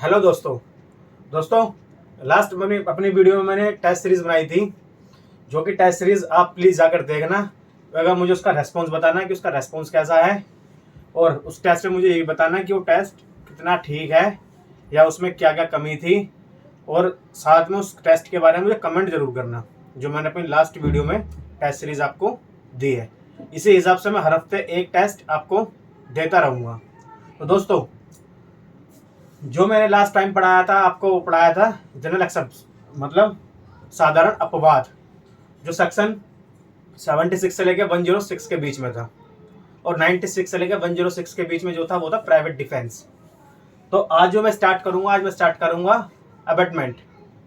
Hello दोस्तों। Last मैंने अपनी वीडियो में मैंने टेस्ट सीरीज बनाई थी, जो कि टेस्ट सीरीज आप प्लीज़ जाकर देखना। अगर मुझे उसका रेस्पॉन्स बताना है कि उसका रेस्पॉन्स कैसा है, और उस टेस्ट में मुझे ये बताना है कि वो टेस्ट कितना ठीक है या उसमें क्या क्या कमी थी, और साथ में उस टेस्ट के बारे में मुझे कमेंट जरूर करना, जो मैंने अपनी लास्ट वीडियो में टेस्ट सीरीज आपको दी है। इसी हिसाब से मैं हर हफ्ते एक टेस्ट आपको देता रहूँगा। तो दोस्तों, जो मैंने लास्ट टाइम पढ़ाया था आपको, वो पढ़ाया था जनरल एक्सेप्ट, मतलब साधारण अपवाद, जो सेक्शन 76 से लेकर 106 के बीच में था, और 96 से लेकर 106 के बीच में जो था वो था प्राइवेट डिफेंस। तो आज जो मैं स्टार्ट करूंगा अबेटमेंट,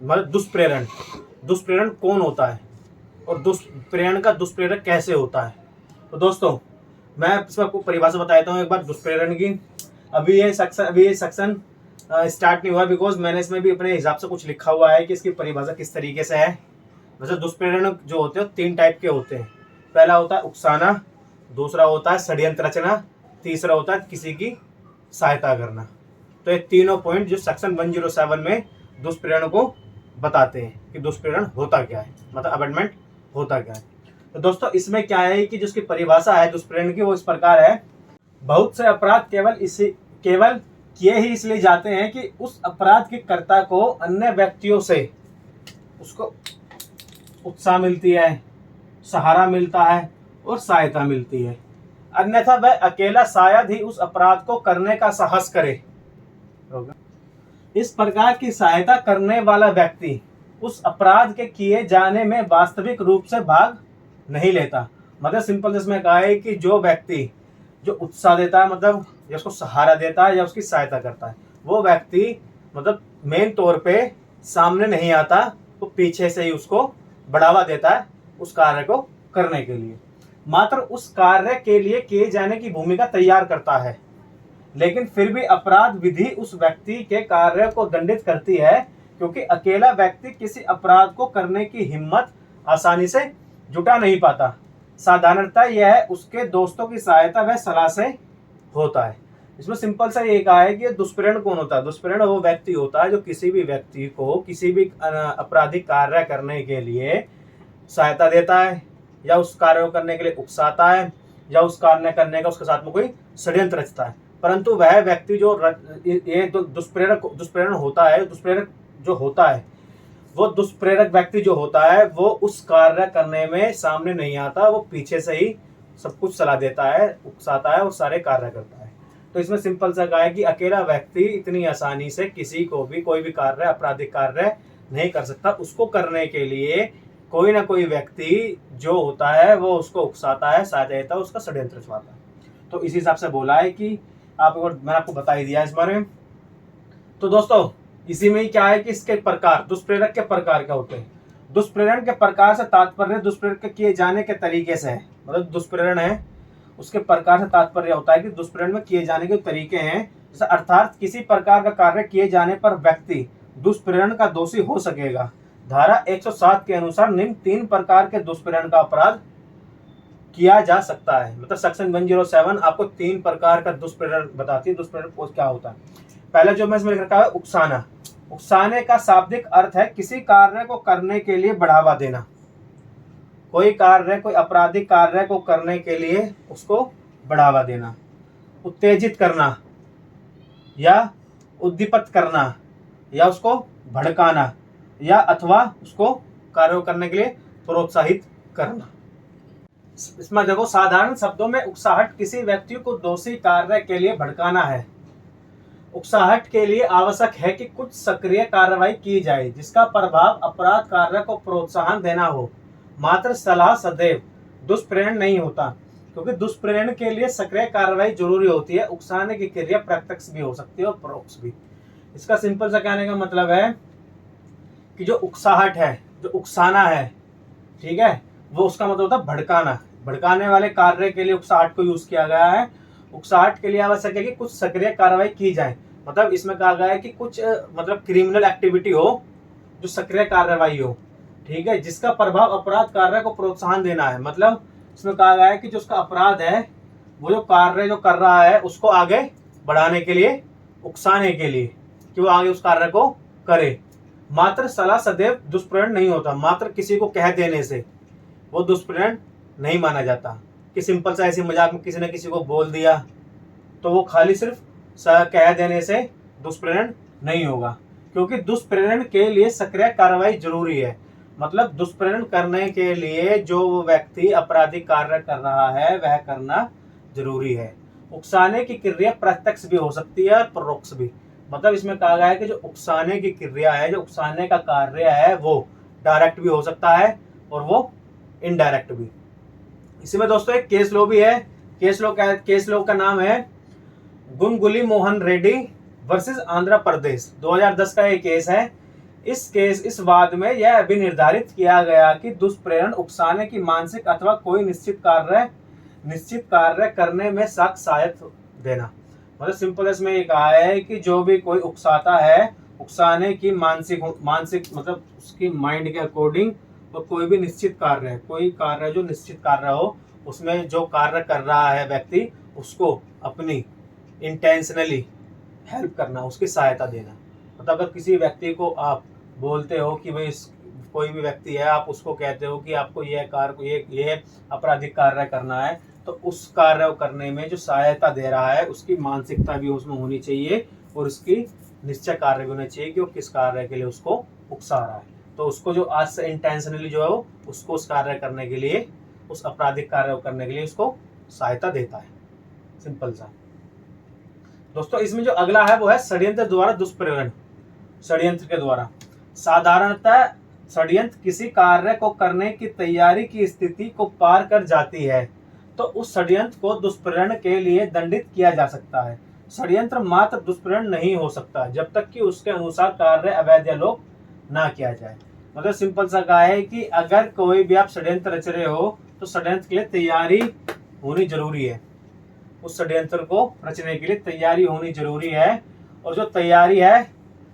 मतलब दुष्प्रेरण। दुष्प्रेरण कौन होता है और दुष्प्रेरण का दुष्प्रेरक कैसे होता है। तो दोस्तों, मैं इसमें आपको परिभाषा बता देता हूँ एक बार दुष्प्रेरण की। अभी ये सेक्शन स्टार्ट नहीं हुआ, बिकॉज मैंने इसमें भी अपने हिसाब से कुछ लिखा हुआ है कि इसकी परिभाषा किस तरीके से है। वैसे दुष्प्रेरण जो होते हैं 3 टाइप के होते हैं। पहला होता है उकसाना, दूसरा होता है षड्यंत्र रचना, तीसरा होता है किसी की सहायता करना। तो ये तीनों पॉइंट जो सेक्शन 107 में दुष्प्रेरण को बताते हैं कि दुष्प्रेरण होता क्या है, मतलब अबेटमेंट होता क्या है। तो दोस्तों, इसमें क्या है कि जिसकी परिभाषा है दुष्प्रेरण की, वो इस प्रकार है। बहुत से अपराध केवल किए ही इसलिए जाते हैं कि उस अपराध के कर्ता को अन्य व्यक्तियों से उसको उत्साह मिलती है, सहारा मिलता है और सहायता मिलती है, अन्यथा वह अकेला शायद ही उस अपराध को करने का साहस करे। इस प्रकार की सहायता करने वाला व्यक्ति उस अपराध के किए जाने में वास्तविक रूप से भाग नहीं लेता। मतलब सिंपल जिसमें कहा है कि जो व्यक्ति जो उत्साह देता है, मतलब या उसको सहारा देता है या उसकी सहायता करता है, वो व्यक्ति मतलब मेन तौर पे सामने नहीं आता, वो पीछे से ही उसको बढ़ावा देता है उस कार्य को करने के लिए, मात्र उस कार्य के लिए किए जाने की भूमिका तैयार करता है। लेकिन फिर भी अपराध विधि उस व्यक्ति के कार्य को दंडित करती है, क्योंकि अकेला व्यक्ति किसी अपराध को करने की हिम्मत आसानी से जुटा नहीं पाता। साधारणतः यह उसके दोस्तों की सहायता व सलाह से होता है। इसमें सिंपल सा ये कहा है कि दुष्प्रेरण कौन होता है। दुष्प्रेरण वो व्यक्ति होता है जो किसी भी व्यक्ति को किसी भी आपराधिक कार्य करने के लिए सहायता देता है, या उस कार्य को करने के लिए उकसाता है, या उस कार्य करने का उसके साथ में कोई षड्यंत्र रचता है। परंतु वह व्यक्ति जो ये दुष्प्रेरण होता है, दुष्प्रेरक जो होता है, वो दुष्प्रेरक व्यक्ति जो होता है वो उस कार्य करने में सामने नहीं आता, वो पीछे से ही सब कुछ सलाह देता है, उकसाता है और सारे कार्य करता है। तो इसमें सिंपल सा कहा है कि अकेला व्यक्ति इतनी आसानी से किसी को भी कोई भी कार्य, आपराधिक कार्य नहीं कर सकता। उसको करने के लिए कोई ना कोई व्यक्ति जो होता है वो उसको उकसाता है, सहायता देता है, उसका षड्यंत्र रचवाता है। तो इसी हिसाब से बोला है कि मैंने आपको बता ही दिया इस बारे में। तो दोस्तों, इसी में ही क्या है कि इसके प्रकार, दुष्प्रेरक के प्रकार क्या होते हैं। दुष्प्रेरण के प्रकार से तात्पर्य दुष्प्रेरक के किए जाने के तरीके से है। मतलब दुष्प्रेरण है, उसके प्रकार से तात्पर्य होता है कि दुष्प्रेरण में किए जाने के तरीके हैं। जैसे अर्थात किसी प्रकार का कार्य किए जाने पर व्यक्ति दुष्प्रेरण का दोषी हो सकेगा। धारा 107 के अनुसार निम्न 3 प्रकार के दुष्प्रेरण का अपराध किया जा सकता है। मतलब सेक्शन 107 आपको 3 प्रकार का दुष्प्रेरण बताती है। दुष्प्रेरण क्या होता है। पहले जो मैं इसमें लिख रखा है उकसाना। उकसाने का शाब्दिक अर्थ है किसी कार्य को करने के लिए बढ़ावा देना। कोई कार्य, कोई आपराधिक कार्य को करने के लिए उसको बढ़ावा देना, उत्तेजित करना या उद्दीपित करना, या उसको भड़काना, या अथवा उसको कार्य करने के लिए प्रोत्साहित करना। इसमें देखो, साधारण शब्दों में उकसाहट किसी व्यक्ति को दोषी कार्य के लिए भड़काना है। उकसाहट के लिए आवश्यक है कि कुछ सक्रिय कार्रवाई की जाए जिसका प्रभाव अपराध कार्य को प्रोत्साहन देना हो। मात्र सलाह सदैव दुष्प्रेरण नहीं होता, क्योंकि दुष्प्रेरण के लिए सक्रिय कार्रवाई जरूरी होती है। उकसाने की क्रिया प्रत्यक्ष भी हो सकती है और परोक्ष भी। इसका सिंपल सा कहने का मतलब है कि जो उकसाहट है, जो उकसाना है, ठीक है, वो उसका मतलब होता है भड़काना। भड़काने वाले कार्य के लिए उकसाहट को यूज किया गया है। उकसाहट के लिए आवश्यक है कि कुछ सक्रिय कार्रवाई की जाए। मतलब इसमें कहा गया है कि कुछ मतलब क्रिमिनल एक्टिविटी हो, जो सक्रिय कार्रवाई हो, ठीक है, जिसका प्रभाव अपराध कार्य को प्रोत्साहन देना है। मतलब इसमें कहा गया है कि जो उसका अपराध है, वो जो कार्य जो कर रहा है उसको आगे बढ़ाने के लिए, उकसाने के लिए, कि वो आगे उस कार्य को करे। मात्र सलाह सदैव दुष्प्रेरण नहीं होता, मात्र किसी को कह देने से वो दुष्प्रेरण नहीं माना जाता कि सिंपल सा ऐसी मजाक में किसी ने किसी को बोल दिया तो वो खाली सिर्फ कह देने से दुष्प्रेरण नहीं होगा, क्योंकि दुष्प्रेरण के लिए सक्रिय कार्रवाई जरूरी है। मतलब दुष्प्रेरण करने के लिए जो व्यक्ति आपराधिक कार्य कर रहा है वह करना जरूरी है। उकसाने की क्रिया प्रत्यक्ष भी हो सकती है और परोक्ष भी। मतलब इसमें कहा गया है कि जो उकसाने की क्रिया है, जो उकसाने का कार्य है, वो डायरेक्ट भी हो सकता है और वो इनडायरेक्ट भी। इसमें दोस्तों एक केस लॉ भी है। केस लॉ का नाम है गुनगुली मोहन रेड्डी वर्सेस आंध्र प्रदेश, 2010 का एक केस है। इस वाद में यह भी निर्धारित किया गया कि दुष्प्रेरण उकसाने की मानसिक अथवा कोई निश्चित कार्य करने में सहायक देना। मतलब सिंपल इसमें ये कहा है कि जो भी कोई उकसाता है, उकसाने की मानसिक मतलब उसकी माइंड के अकॉर्डिंग, और कोई भी निश्चित कार्य है, कोई कार्य जो निश्चित कार्य हो, उसमें जो कार्य कर रहा है व्यक्ति उसको अपनी इंटेंशनली हेल्प करना, उसकी सहायता देना। मतलब अगर किसी व्यक्ति को आप बोलते हो कि भाई कोई भी व्यक्ति है, आप उसको कहते हो कि आपको ये आपराधिक कार्य करना है, तो उस कार्य करने में जो सहायता दे रहा है उसकी मानसिकता भी उसमें होनी चाहिए और उसकी निश्चय कार्य भी होना चाहिए कि वो किस कार्य के लिए उसको उकसा रहा है। तो उसको जो आज से इंटेंशनली जो है उसको उस कार्य करने के लिए, उस आपराधिक कार्य करने के लिए उसको सहायता देता है। सिंपल सा। दोस्तों इसमें जो अगला है वो है षड्यंत्र द्वारा दुष्प्रेरण। षड्यंत्र के द्वारा साधारणतः षड्यंत्र किसी कार्य को करने की तैयारी की स्थिति को पार कर जाती है, तो उस षड्यंत्र को दुष्प्रेरण के लिए दंडित किया जा सकता है। षड्यंत्र मात्र दुष्प्रेरण नहीं हो सकता जब तक कि उसके अनुसार कार्य अवैध या लोप ना किया जाए। मतलब सिंपल सा कहा है कि अगर कोई भी आप षड्यंत्र रच रहे हो तो षड्यंत्र के लिए तैयारी होनी जरूरी है। उस षड्यंत्र को रचने के लिए तैयारी होनी जरूरी है, और जो तैयारी है,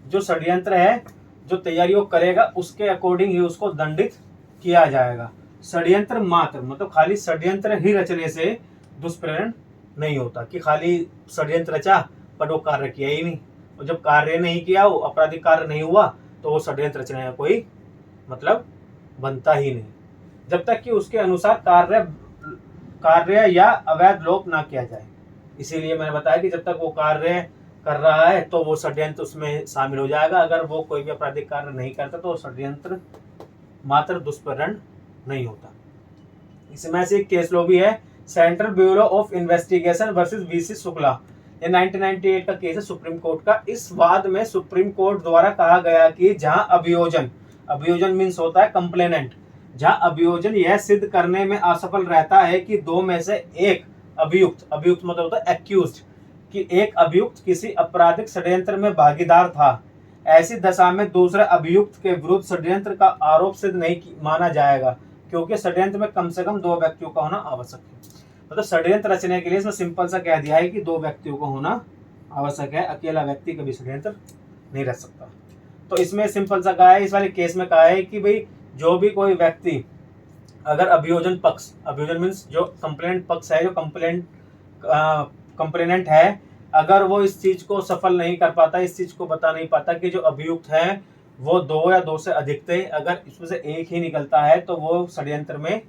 जो षड्यंत्र है, जो तैयारी वो करेगा उसके अकॉर्डिंग ही उसको दंडित किया जाएगा। षड्यंत्र मात्र मतलब खाली षड्यंत्र ही रचने से दुष्प्रेरण नहीं होता कि खाली षड्यंत्र रचा पर वो कार्य किया ही नहीं, और जब कार्य नहीं किया, वो आपराधिक कार्य नहीं हुआ, तो वो षड्यंत्र रचने का कोई मतलब बनता ही नहीं जब तक कि उसके अनुसार कार्य या अवैध लोप ना किया जाए। इसीलिए मैंने बताया कि जब तक वो कार्य कर रहा है तो वो षड्यंत्र उसमें शामिल हो जाएगा। अगर वो कोई भी आपराधिक कार्य नहीं करता तो षड्यंत्र मात्र दुष्प्रेरण नहीं होता। इसमें से एक केस लॉ भी है, central bureau of investigation versus VC Shukla. ये 1998 का केस है सुप्रीम कोर्ट का। इस वाद में सुप्रीम कोर्ट द्वारा कहा गया कि जहां अभियोजन मीन्स होता है कंप्लेनेंट, जहां अभियोजन यह सिद्ध करने में असफल रहता है कि दो में से एक अभियुक्त मतलब होता है एक्यूज्ड, कि एक अभियुक्त किसी आपराधिक षड्यंत्र में भागीदार था, ऐसी दशा में दूसरे अभियुक्त के विरुद्ध षड्यंत्र का आरोप सिद्ध नहीं माना जाएगा, क्योंकि षड्यंत्र में कम से कम दो व्यक्तियों का होना आवश्यक है। मतलब षड्यंत्र रचने के लिए इसमें सिंपल सा कह दिया है कि दो व्यक्तियों को होना आवश्यक है, अकेला व्यक्ति कभी षड्यंत्र नहीं रच सकता। तो इसमें सिंपल सा कहा है, इस वाले केस में कहा है कि भाई जो भी कोई व्यक्ति अगर अभियोजन मीन्स जो कंप्लेंट पक्ष है, जो कंप्लेनेंट है, अगर वो इस चीज को सफल नहीं कर पाता, इस चीज को बता नहीं पाता कि जो अभियुक्त है वो दो या दो से अधिक थे, अगर इसमें से एक ही निकलता है तो वो षड्यंत्र में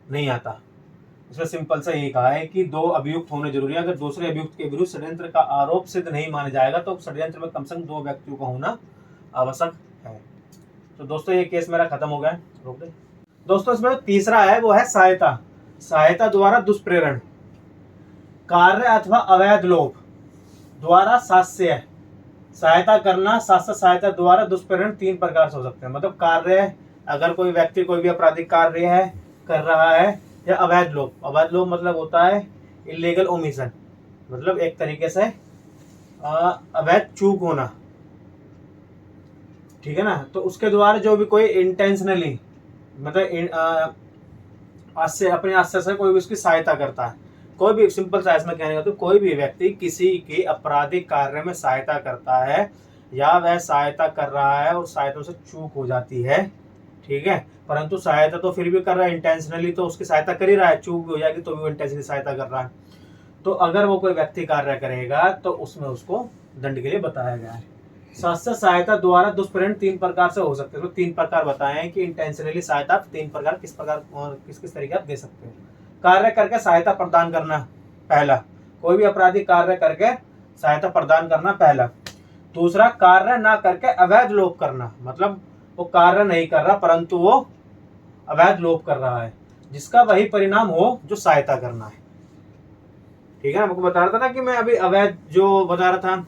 नहीं आता। इसमें सिंपल सा यही कहा है कि दो अभियुक्त होने जरूरी है। अगर दूसरे अभियुक्त के विरुद्ध षड्यंत्र का आरोप सिद्ध नहीं माना जाएगा तो षड्यंत्र में कम से कम दो व्यक्तियों का होना आवश्यक है। तो दोस्तों ये केस मेरा खत्म हो गया, रोक दे। दोस्तों इसमें तीसरा है वो है सहायता द्वारा दुष्प्रेरण। कार्य अथवा अवैध लोभ द्वारा सास्य सहायता करना, सास्य सहायता द्वारा दुष्प्रेरण तीन प्रकार से हो सकते हैं। मतलब कार्य, अगर कोई व्यक्ति कोई भी आपराधिक कार्य है कर रहा है, या अवैध लोभ मतलब होता है इलीगल ओमिशन, मतलब एक तरीके से अवैध चूक होना, ठीक है ना। तो उसके द्वारा जो भी कोई इंटेंशनली मतलब अपने आश्चर्य से कोई भी उसकी सहायता करता है, कोई भी सिंपल सा इसमें कहने का तो कोई भी व्यक्ति किसी के आपराधिक कार्य में सहायता करता है या वह सहायता कर रहा है और सहायता से चूक हो जाती है, ठीक है, परंतु सहायता तो फिर भी कर रहा है इंटेंशनली, तो उसकी सहायता कर ही रहा है, चूक हो जाएगी तो भी वो इंटेंशनली सहायता कर रहा है। तो अगर वो कोई व्यक्ति कार्य करेगा तो उसमें उसको दंड के लिए बताया गया है। शास्त्र सहायता द्वारा दुष्परिणाम 3 प्रकार से हो सकते हैं। तो 3 प्रकार बताए हैं कि इंटेंशनली सहायता 3 प्रकार और किस किस तरीके आप दे सकते हो। कार्य करके सहायता प्रदान करना, पहला, कोई भी अपराधी कार्य करके सहायता प्रदान करना, पहला। दूसरा, कार्य ना करके अवैध लोभ करना, मतलब वो कार्य नहीं कर रहा परंतु वो अवैध लोभ कर रहा है, जिसका वही परिणाम हो जो सहायता करना है। ठीक है ना, आपको बता रहा था ना कि मैं अभी अवैध जो बता रहा था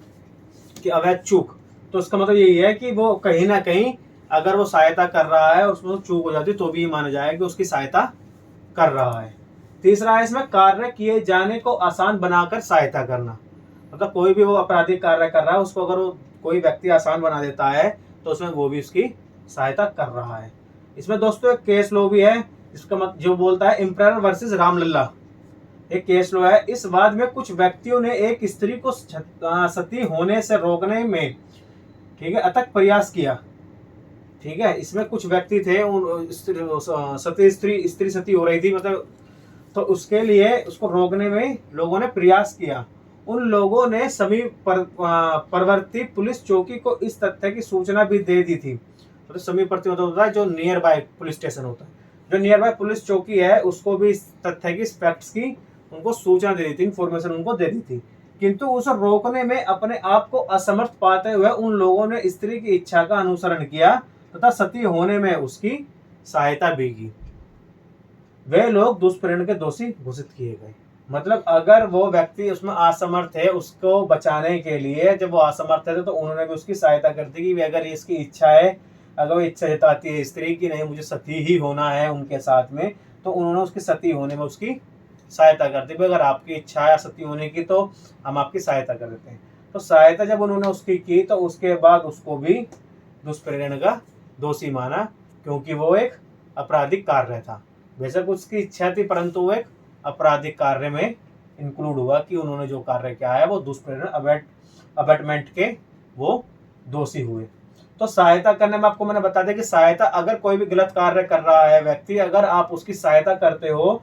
कि अवैध चूक, तो उसका मतलब यही है कि वो कहीं ना कहीं अगर वो सहायता कर रहा है उसमें चूक हो जाती तो भी माना जाएगा कि उसकी सहायता कर रहा है। तीसरा है इसमें कार्य किए जाने को आसान बनाकर सहायता करना, मतलब कोई भी वो अपराधिक कार्य कर रहा है उसको अगर वो कोई व्यक्ति आसान बना देता है तो उसमें वो भी उसकी सहायता कर रहा है। इसमें दोस्तों एक केस लो भी है, इसका मतलब जो बोलता है इम्परर वर्सेस रामलला, एक केस लो है। इस वाद में कुछ व्यक्तियों ने एक स्त्री को सती होने से रोकने में, ठीक है, अथक प्रयास किया। ठीक है, इसमें कुछ व्यक्ति थे, उन सती स्त्री सती हो रही थी, मतलब तो उसके लिए उसको रोकने में लोगों ने प्रयास किया। उन लोगों ने समीप परवर्ती पुलिस चौकी को इस तथ्य की सूचना भी दे दी थी। मतलब समीपवर्ती मतलब होता है जो नियर बाय पुलिस स्टेशन होता है, जो नियर बाय पुलिस चौकी है उसको भी इस तथ्य की फैक्ट्स की उनको सूचना दे दी थी, इंफॉर्मेशन उनको दे दी थी। किंतु उसे रोकने में अपने आप को असमर्थ पाते हुए उन लोगों ने स्त्री की इच्छा का अनुसरण किया तथा सती होने में उसकी सहायता भी की। वे लोग दुष्प्रेरण के दोषी घोषित किए गए। मतलब अगर वो व्यक्ति उसमें असमर्थ है, उसको बचाने के लिए जब वो असमर्थ है तो उन्होंने भी उसकी सहायता कर दी कि अगर इसकी इच्छा है, अगर वो इच्छा जताती है स्त्री की नहीं मुझे सती ही होना है उनके साथ में, तो उन्होंने उसकी सती होने में उसकी सहायता कर दी। अगर आपकी इच्छा है सती होने की तो हम आपकी सहायता कर देते हैं। तो सहायता जब उन्होंने उसकी की तो उसके बाद उसको भी दुष्प्रेरण का दोषी माना, क्योंकि वो एक आपराधिक कार्य था। बेशक उसकी इच्छा थी परंतु वो एक आपराधिक कार्य में इंक्लूड हुआ कि उन्होंने जो कार्य किया है वो दुष्प्रेरण अबेटमेंट के वो दोषी हुए। तो सहायता करने में आपको मैंने बता दिया कि सहायता, अगर कोई भी गलत कार्य कर रहा है व्यक्ति, अगर आप उसकी सहायता करते हो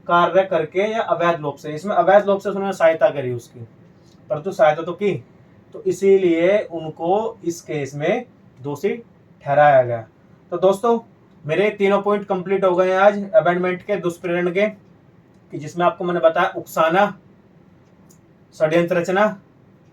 कार्य करके या अवैध लोभ से, इसमें अवैध लोभ से उन्होंने सहायता करी उसकी, परंतु सहायता तो की, तो इसीलिए उनको इस केस में दोषी ठहराया गया। तो दोस्तों मेरे तीनों पॉइंट कंप्लीट हो गए आज अबेंडमेंट के, दुष्प्रेरण के, कि जिसमें आपको मैंने बताया उकसाना, षड्यंत्र रचना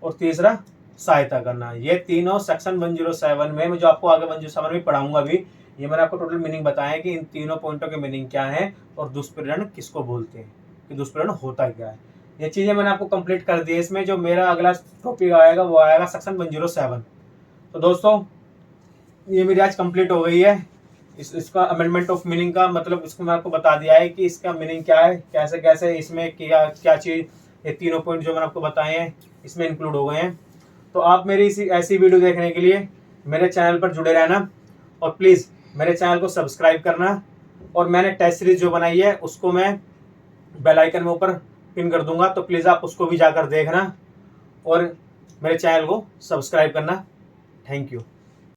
और तीसरा सहायता करना। ये तीनों सेक्शन 107 में, मैं जो आपको आगे 107 में पढ़ाऊंगा अभी, ये मैंने आपको टोटल मीनिंग बताया कि इन तीनों पॉइंटों के मीनिंग क्या है और दुष्प्रेरण किसको बोलते हैं, कि दुष्प्रेरण होता क्या है। ये चीजें मैंने आपको कंप्लीट कर दी है। इसमें जो मेरा अगला टॉपिक आएगा वो आएगा सेक्शन 107। तो दोस्तों ये मेरी आज कंप्लीट हो गई है। इसका अमेंडमेंट ऑफ मीनिंग का मतलब इसको मैं आपको बता दिया है कि इसका मीनिंग क्या है, कैसे कैसे इसमें क्या क्या चीज़, ये तीनों पॉइंट जो मैंने आपको बताए हैं इसमें इंक्लूड हो गए हैं। तो आप मेरी इसी ऐसी वीडियो देखने के लिए मेरे चैनल पर जुड़े रहना और प्लीज़ मेरे चैनल को सब्सक्राइब करना। और मैंने टेस्ट सीरीज जो बनाई है उसको मैं बेल आइकन में ऊपर पिन कर दूंगा, तो प्लीज़ आप उसको भी जाकर देखना और मेरे चैनल को सब्सक्राइब करना। Thank you.